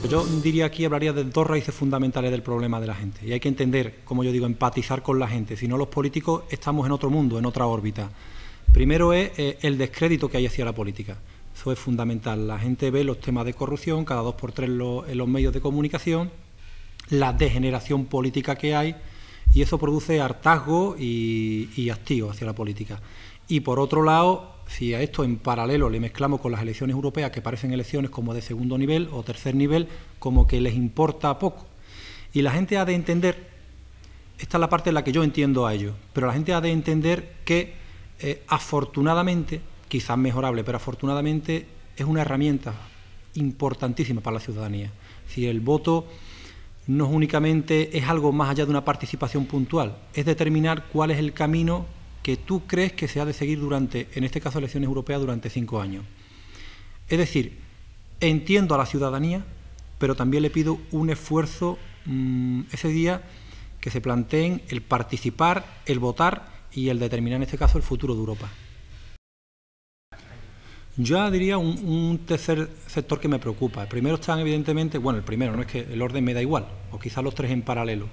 Pues yo diría aquí, hablaría de dos raíces fundamentales del problema de la gente. Y hay que entender, como yo digo, empatizar con la gente. Si no, los políticos estamos en otro mundo, en otra órbita. Primero es el descrédito que hay hacia la política. Eso es fundamental. La gente ve los temas de corrupción cada 2 por 3 en los medios de comunicación, la degeneración política que hay, y eso produce hartazgo y hastío hacia la política. Y por otro lado, si a esto en paralelo le mezclamos con las elecciones europeas, que parecen elecciones como de segundo nivel o tercer nivel, como que les importa poco. Y la gente ha de entender, esta es la parte en la que yo entiendo a ellos, pero la gente ha de entender que afortunadamente, quizás mejorable, pero afortunadamente es una herramienta importantísima para la ciudadanía. Si el voto no es únicamente algo más allá de una participación puntual, es determinar cuál es el camino que tú crees que se ha de seguir durante, en este caso, elecciones europeas durante 5 años. Es decir, entiendo a la ciudadanía, pero también le pido un esfuerzo ese día que se planteen el participar, el votar y el determinar, en este caso, el futuro de Europa. Yo diría un tercer sector que me preocupa. El primero están, evidentemente, bueno, el primero, no es que el orden me da igual, o quizás los tres en paralelo.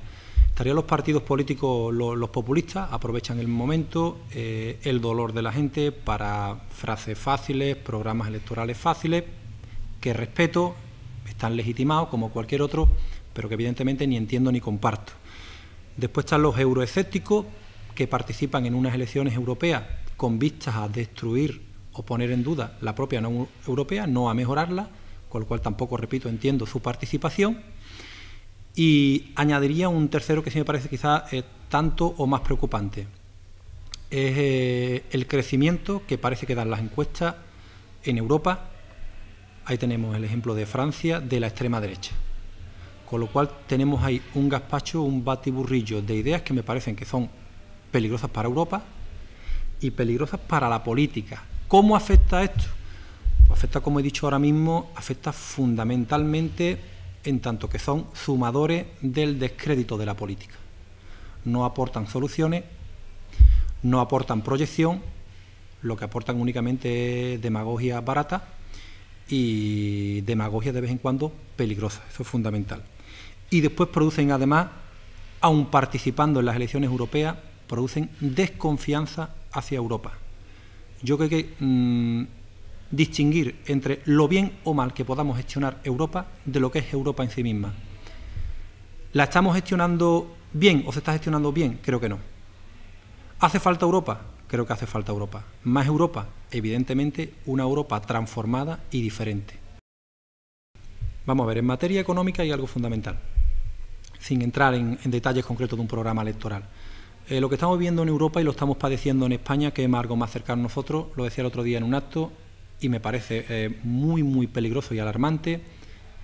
Estarían los partidos políticos, los populistas, aprovechan el momento, el dolor de la gente para frases fáciles, programas electorales fáciles, que respeto, están legitimados como cualquier otro, pero que evidentemente ni entiendo ni comparto. Después están los euroescépticos, que participan en unas elecciones europeas con vistas a destruir o poner en duda la propia Unión Europea, no a mejorarla, con lo cual tampoco, repito, entiendo su participación. Y añadiría un tercero que sí me parece quizás tanto o más preocupante. Es el crecimiento que parece que dan las encuestas en Europa. Ahí tenemos el ejemplo de Francia, de la extrema derecha. Con lo cual tenemos ahí un gazpacho, un batiburrillo de ideas que me parecen que son peligrosas para Europa y peligrosas para la política. ¿Cómo afecta esto? Pues afecta, como he dicho ahora mismo, afecta fundamentalmente en tanto que son sumadores del descrédito de la política. No aportan soluciones, no aportan proyección, lo que aportan únicamente es demagogia barata y demagogia de vez en cuando peligrosa, eso es fundamental. Y después producen además, aun participando en las elecciones europeas, producen desconfianza hacia Europa. Yo creo que distinguir entre lo bien o mal que podamos gestionar Europa de lo que es Europa en sí misma. ¿La estamos gestionando bien o se está gestionando bien? Creo que no. ¿Hace falta Europa? Creo que hace falta Europa. ¿Más Europa? Evidentemente una Europa transformada y diferente. Vamos a ver, en materia económica hay algo fundamental, sin entrar en detalles concretos de un programa electoral. Lo que estamos viendo en Europa y lo estamos padeciendo en España, que es algo más cercano a nosotros, lo decía el otro día en un acto, y me parece muy peligroso y alarmante,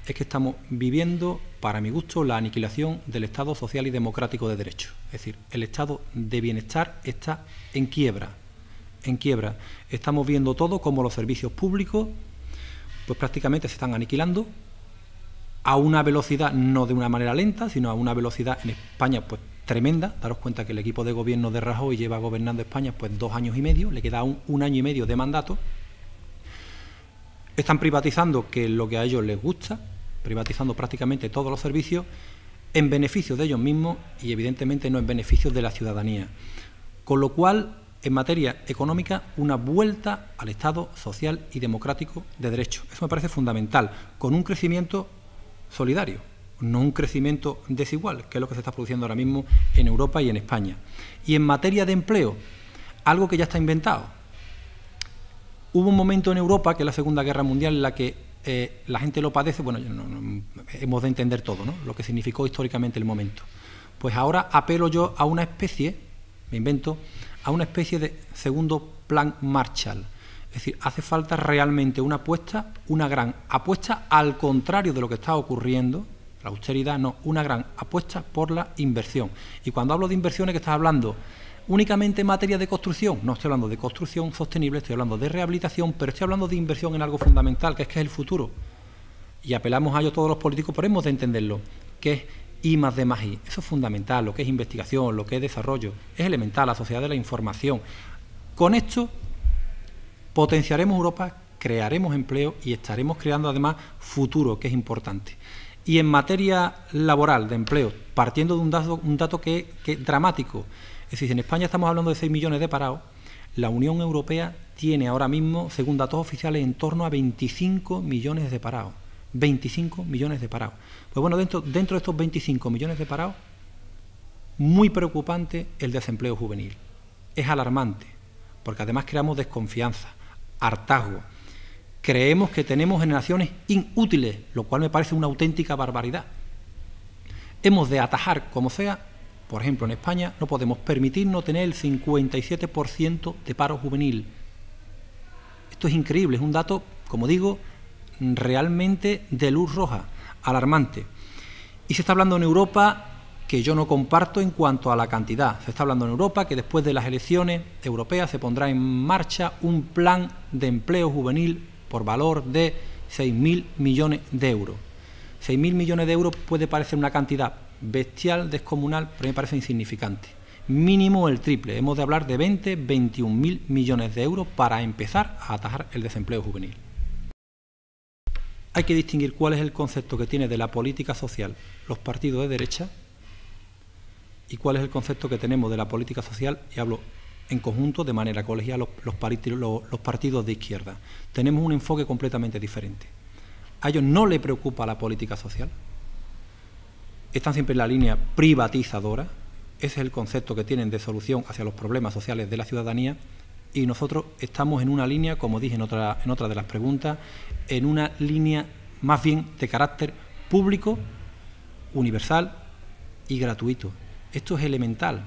es que estamos viviendo, para mi gusto, la aniquilación del Estado social y democrático de derecho. Es decir, el estado de bienestar está en quiebra. En quiebra. Estamos viendo todo como los servicios públicos pues prácticamente se están aniquilando a una velocidad, no de una manera lenta, sino a una velocidad en España pues tremenda. Daros cuenta que el equipo de gobierno de Rajoy lleva gobernando España pues 2 años y medio, le queda un año y medio de mandato. Están privatizando, que es lo que a ellos les gusta, privatizando prácticamente todos los servicios en beneficio de ellos mismos y evidentemente no en beneficio de la ciudadanía. Con lo cual, en materia económica, una vuelta al Estado social y democrático de derecho. Eso me parece fundamental, con un crecimiento solidario, no un crecimiento desigual, que es lo que se está produciendo ahora mismo en Europa y en España. Y en materia de empleo, algo que ya está inventado. Hubo un momento en Europa, que es la Segunda Guerra Mundial, en la que la gente lo padece, bueno, hemos de entender todo, ¿no?, lo que significó históricamente el momento. Pues ahora apelo yo a una especie, me invento, a una especie de segundo plan Marshall. Es decir, hace falta realmente una apuesta, una gran apuesta, al contrario de lo que está ocurriendo, la austeridad no, una gran apuesta por la inversión. Y cuando hablo de inversiones, ¿qué estás hablando? ¿Únicamente en materia de construcción? No estoy hablando de construcción sostenible, estoy hablando de rehabilitación, pero estoy hablando de inversión en algo fundamental, que es el futuro. Y apelamos a ello todos los políticos, pero hemos de entenderlo, que es I+D+I. Eso es fundamental, lo que es investigación, lo que es desarrollo, es elemental, la sociedad de la información. Con esto potenciaremos Europa, crearemos empleo y estaremos creando además futuro, que es importante. Y en materia laboral de empleo, partiendo de un dato que es dramático, es decir, en España estamos hablando de 6 millones de parados, la Unión Europea tiene ahora mismo, según datos oficiales, en torno a 25 millones de parados. 25 millones de parados. Pues bueno, dentro de estos 25 millones de parados, muy preocupante el desempleo juvenil. Es alarmante, porque además creamos desconfianza, hartazgo. Creemos que tenemos generaciones inútiles, lo cual me parece una auténtica barbaridad. Hemos de atajar como sea. Por ejemplo, en España no podemos permitirnos tener el 57% de paro juvenil. Esto es increíble, es un dato, como digo, realmente de luz roja, alarmante. Y se está hablando en Europa, que yo no comparto en cuanto a la cantidad. Se está hablando en Europa que después de las elecciones europeas se pondrá en marcha un plan de empleo juvenil por valor de 6.000 millones de euros. 6.000 millones de euros puede parecer una cantidad bestial, descomunal, pero me parece insignificante. Mínimo el triple. Hemos de hablar de 21.000 millones de euros para empezar a atajar el desempleo juvenil. Hay que distinguir cuál es el concepto que tiene de la política social los partidos de derecha y cuál es el concepto que tenemos de la política social, y hablo en conjunto, de manera colegial, los partidos de izquierda. Tenemos un enfoque completamente diferente. A ellos no les preocupa la política social. Están siempre en la línea privatizadora. Ese es el concepto que tienen de solución hacia los problemas sociales de la ciudadanía, y nosotros estamos en una línea, como dije en otra de las preguntas, en una línea más bien de carácter público, universal y gratuito. Esto es elemental.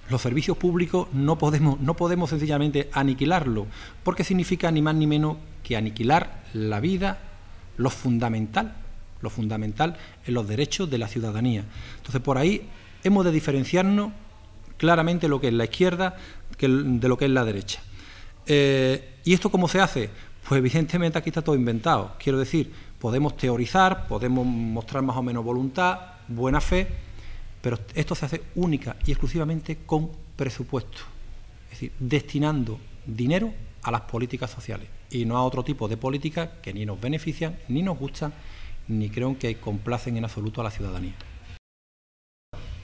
Los servicios públicos no podemos sencillamente aniquilarlo, porque significa ni más ni menos que aniquilar la vida, lo fundamental en los derechos de la ciudadanía. Entonces, por ahí hemos de diferenciarnos claramente lo que es la izquierda de lo que es la derecha. ¿Y esto cómo se hace? Pues evidentemente aquí está todo inventado. Quiero decir, podemos teorizar, podemos mostrar más o menos voluntad, buena fe, pero esto se hace única y exclusivamente con presupuesto. Es decir, destinando dinero a las políticas sociales y no a otro tipo de políticas que ni nos benefician, ni nos gustan, ni creo que complacen en absoluto a la ciudadanía.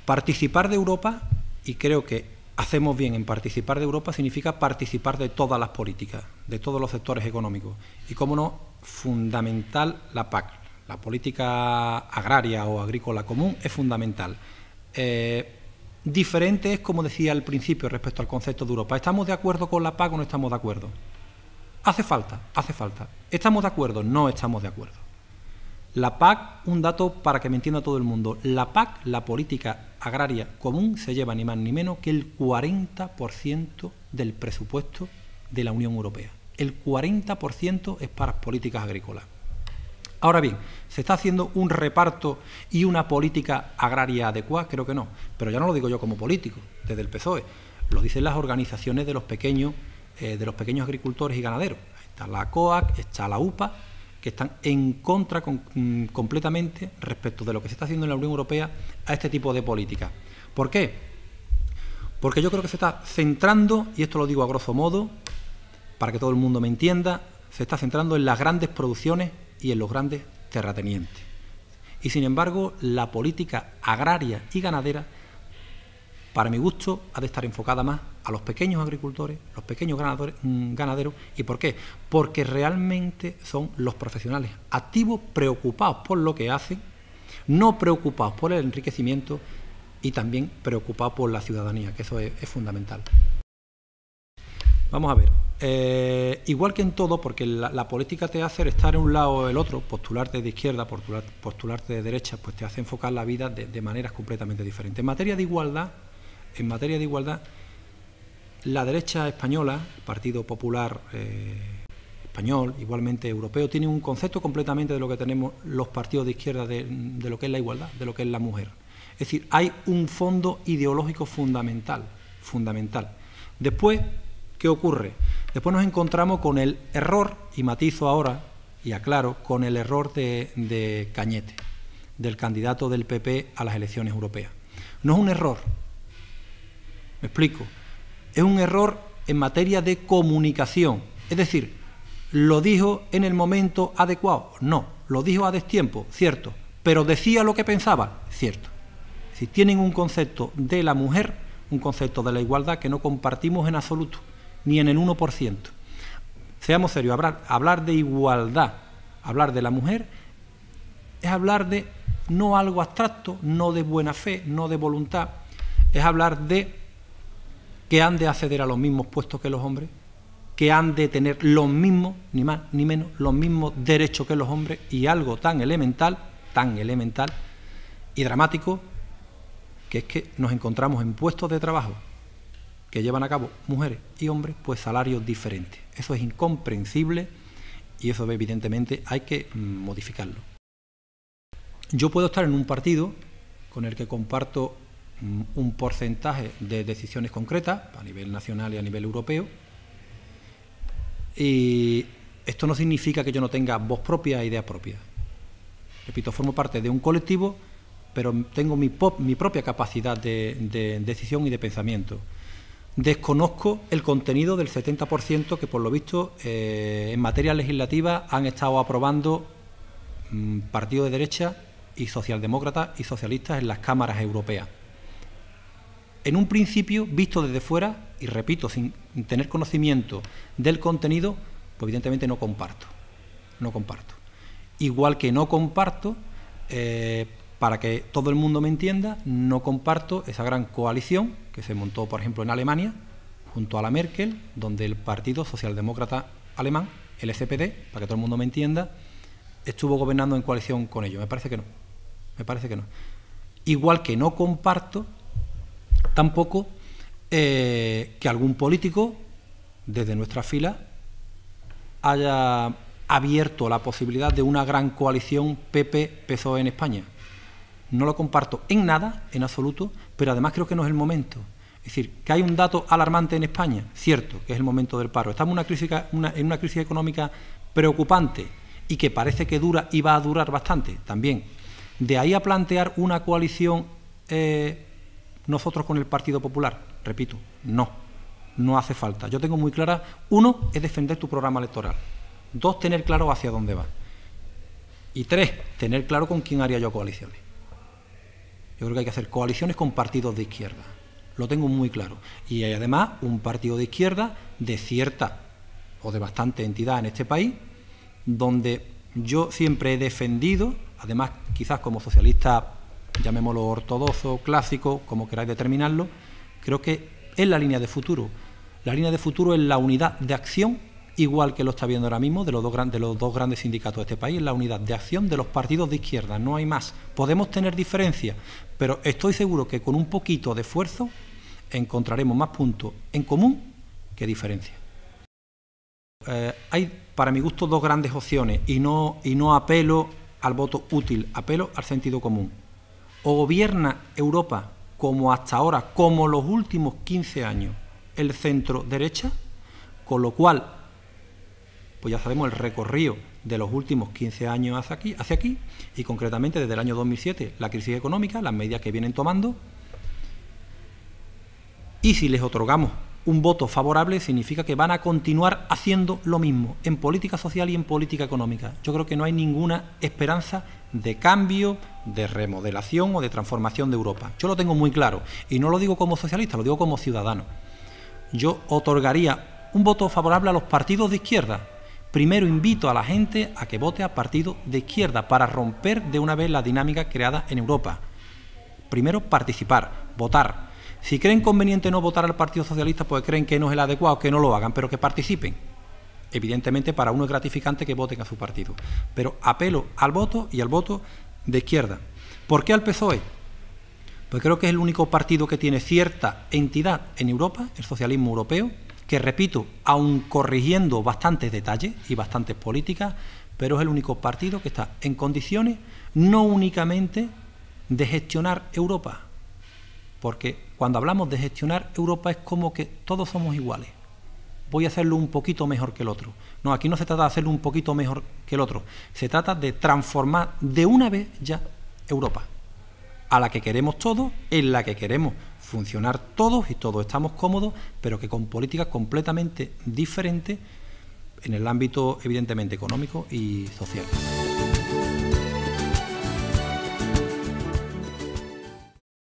Participar de Europa, y creo que hacemos bien en participar de Europa, significa participar de todas las políticas, de todos los sectores económicos. Y, cómo no, fundamental la PAC, la política agraria o agrícola común, es fundamental. Diferente es, como decía al principio, respecto al concepto de Europa. ¿Estamos de acuerdo con la PAC o no estamos de acuerdo? Hace falta. ¿Estamos de acuerdo? No estamos de acuerdo. La PAC, un dato para que me entienda todo el mundo, la PAC, la política agraria común, se lleva ni más ni menos que el 40% del presupuesto de la Unión Europea. El 40% es para políticas agrícolas. Ahora bien, ¿se está haciendo un reparto y una política agraria adecuada? Creo que no, pero ya no lo digo yo como político, desde el PSOE, lo dicen las organizaciones de los pequeños agricultores y ganaderos. Está la COAC, está la UPA, que están en contra completamente respecto de lo que se está haciendo en la Unión Europea a este tipo de políticas. ¿Por qué? Porque yo creo que se está centrando, y esto lo digo a grosso modo, para que todo el mundo me entienda, se está centrando en las grandes producciones y en los grandes terratenientes. Y sin embargo, la política agraria y ganadera, para mi gusto, ha de estar enfocada más a los pequeños agricultores, los pequeños ganaderos. ¿Y por qué? Porque realmente son los profesionales activos, preocupados por lo que hacen, no preocupados por el enriquecimiento y también preocupados por la ciudadanía, que eso es fundamental. Vamos a ver, igual que en todo, porque la política te hace estar en un lado o el otro, postularte de izquierda, postularte de derecha, pues te hace enfocar la vida de maneras completamente diferentes. En materia de igualdad, la derecha española, el Partido Popular español, igualmente europeo, tiene un concepto completamente de lo que tenemos los partidos de izquierda de lo que es la igualdad, de lo que es la mujer. Es decir, hay un fondo ideológico fundamental. Después, ¿qué ocurre? Después nos encontramos con el error, y matizo ahora y aclaro, con el error de Cañete, del candidato del PP a las elecciones europeas. No es un error, me explico, es un error en materia de comunicación. Es decir, ¿Lo dijo en el momento adecuado? No. ¿Lo dijo a destiempo? Cierto. ¿Pero decía lo que pensaba? Cierto. Si tienen un concepto de la mujer, un concepto de la igualdad que no compartimos en absoluto, ni en el 1%. Seamos serios, hablar de igualdad, hablar de la mujer, es hablar de no algo abstracto, no de buena fe, no de voluntad, es hablar de que han de acceder a los mismos puestos que los hombres, que han de tener los mismos, ni más ni menos, los mismos derechos que los hombres, y algo tan elemental y dramático, que es que nos encontramos en puestos de trabajo que llevan a cabo mujeres y hombres, pues salarios diferentes. Eso es incomprensible y eso evidentemente hay que modificarlo. Yo puedo estar en un partido con el que comparto un porcentaje de decisiones concretas a nivel nacional y a nivel europeo, y esto no significa que yo no tenga voz propia e idea propia. Repito, formo parte de un colectivo, pero tengo mi propia capacidad de decisión y de pensamiento. Desconozco el contenido del 70% que, por lo visto, en materia legislativa han estado aprobando partidos de derecha y socialdemócratas y socialistas en las cámaras europeas. En un principio, visto desde fuera, y repito, sin tener conocimiento del contenido, pues evidentemente no comparto. Igual que no comparto, para que todo el mundo me entienda, no comparto esa gran coalición que se montó, por ejemplo, en Alemania, junto a la Merkel, donde el Partido Socialdemócrata Alemán, el SPD, para que todo el mundo me entienda, estuvo gobernando en coalición con ellos. Me parece que no. Igual que no comparto tampoco que algún político desde nuestra fila haya abierto la posibilidad de una gran coalición PP-PSOE en España. No lo comparto en nada, en absoluto, pero además creo que no es el momento. Es decir, que hay un dato alarmante en España, cierto, que es el momento del paro. Estamos en una crisis económica preocupante y que parece que dura y va a durar bastante también. De ahí a plantear una coalición nosotros con el Partido Popular, repito, no hace falta. Yo tengo muy clara, 1, es defender tu programa electoral. 2, tener claro hacia dónde va. Y 3, tener claro con quién haría yo coaliciones. Yo creo que hay que hacer coaliciones con partidos de izquierda. Lo tengo muy claro. Y hay además un partido de izquierda de cierta o de bastante entidad en este país, donde yo siempre he defendido, además quizás como socialista, llamémoslo ortodoxo, clásico, como queráis determinarlo, creo que es la línea de futuro. La línea de futuro es la unidad de acción, igual que lo está viendo ahora mismo de los dos grandes sindicatos de este país, la unidad de acción de los partidos de izquierda, no hay más. Podemos tener diferencias, pero estoy seguro que con un poquito de esfuerzo encontraremos más puntos en común que diferencias. Hay, para mi gusto, dos grandes opciones y no apelo al voto útil, apelo al sentido común. O gobierna Europa como hasta ahora, como los últimos 15 años, el centro derecha, con lo cual pues ya sabemos el recorrido de los últimos 15 años hacia aquí, y concretamente desde el año 2007, la crisis económica, las medidas que vienen tomando. Y si les otorgamos un voto favorable, significa que van a continuar haciendo lo mismo en política social y en política económica. Yo creo que no hay ninguna esperanza de cambio, de remodelación o de transformación de Europa. Yo lo tengo muy claro, y no lo digo como socialista, lo digo como ciudadano. Yo otorgaría un voto favorable a los partidos de izquierda. Primero invito a la gente a que vote a partidos de izquierda para romper de una vez la dinámica creada en Europa. Primero participar, votar. Si creen conveniente no votar al Partido Socialista, pues creen que no es el adecuado, que no lo hagan, pero que participen. Evidentemente para uno es gratificante que voten a su partido. Pero apelo al voto y al voto de izquierda. ¿Por qué al PSOE? Pues creo que es el único partido que tiene cierta entidad en Europa, el socialismo europeo, que repito, aun corrigiendo bastantes detalles y bastantes políticas, pero es el único partido que está en condiciones no únicamente de gestionar Europa, porque cuando hablamos de gestionar Europa es como que todos somos iguales. Voy a hacerlo un poquito mejor que el otro. No, aquí no se trata de hacerlo un poquito mejor que el otro, se trata de transformar de una vez ya Europa, a la que queremos todos, en la que queremos funcionar todos y todos estamos cómodos, pero que con políticas completamente diferentes en el ámbito evidentemente económico y social.